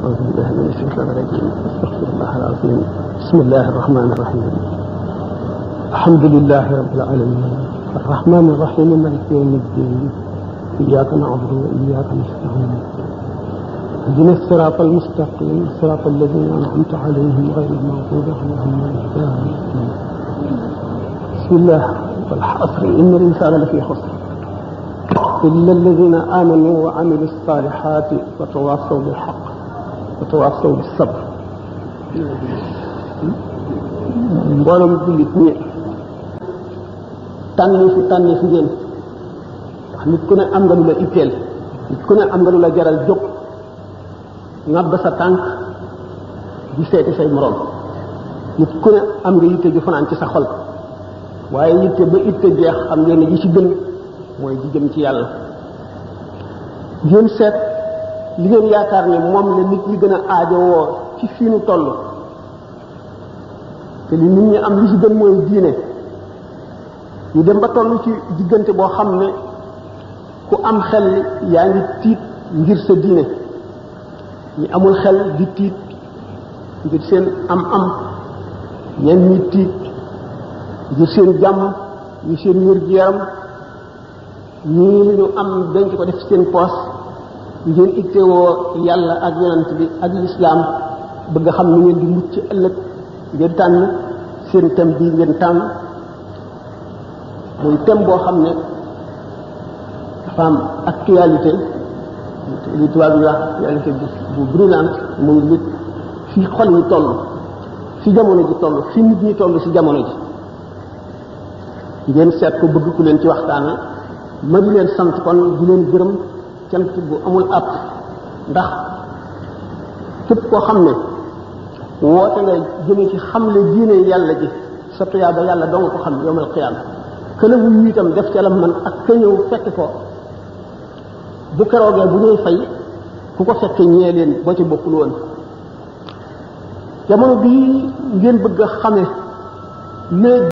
أعوذ بالله من الشيطان الرجيم استغفر الله العظيم بسم الله الرحمن الرحيم الحمد لله رب العالمين الرحمن الرحيم مالك يوم الدين إياك نعبد وإياك نستعين اهدنا الصراط المستقيم صراط الذين أنعمت عليهم غير المغضوب عليهم ولا الضالين بسم الله والعصر إن الإنسان لفي خسر إلا الذين آمنوا وعملوا الصالحات وتواصوا بالحق وتواصوا بالصبر mboolem jullit ñi tànni fi ngeen ndax nit ku ne am nga lu la itteel nit ku ne am nga lu la jaral jóg ngàbb sa tànk di seeti say moroom nit ku ne am nga yitte ju fanaan ci sa xol waaye yitte ba itte jeex xam ngeen ne ji ci gën mooy ji jëm ci yàlla ngeen seet li ngeen yaakaar ne moom la nit ñi gën a aajowoo ci fii nu toll te li nit ñi am li ci gën mooy diine ñu dem ba toll ci diggante boo xam ne ku am xel yaa ngi tiit ngir sa diine ñi amul xel di tiit ngir seen am ñenn ñi tiit ngir seen jàmm ngir seen wér-gu-yaram ñii li ñu am denc ko def seen poos ngeen ittewoo yàlla ak yonent bi ak lislaam bëgg xam ni ngeen di mucc ëllëg ngeen tànn seen thème bii ngeen tànn muy thème boo xam ne dafa am actualité li tubaab yi wax actualité bu brûlante muy nit fi xol yi toll fi jamono ji toll fi nit ñi toll ci jamono ji ngeen seet ko bëgg ku leen ci waxtaane ma di leen sant kon di leen gërëm cant bu amul àpp ndax képp koo xam ne woote nga jëme ci xamle diine yàlla ji sa tuyaaba yàlla doo nga ko xam yawmal qiyaama kële wu itam def ca la man ak ka ñëw fekk ko bu keroogee bu ñuy fay ku ko fekke ñee leen boo ci bokkul woon jamono bii ngeen bëgg a xame léegi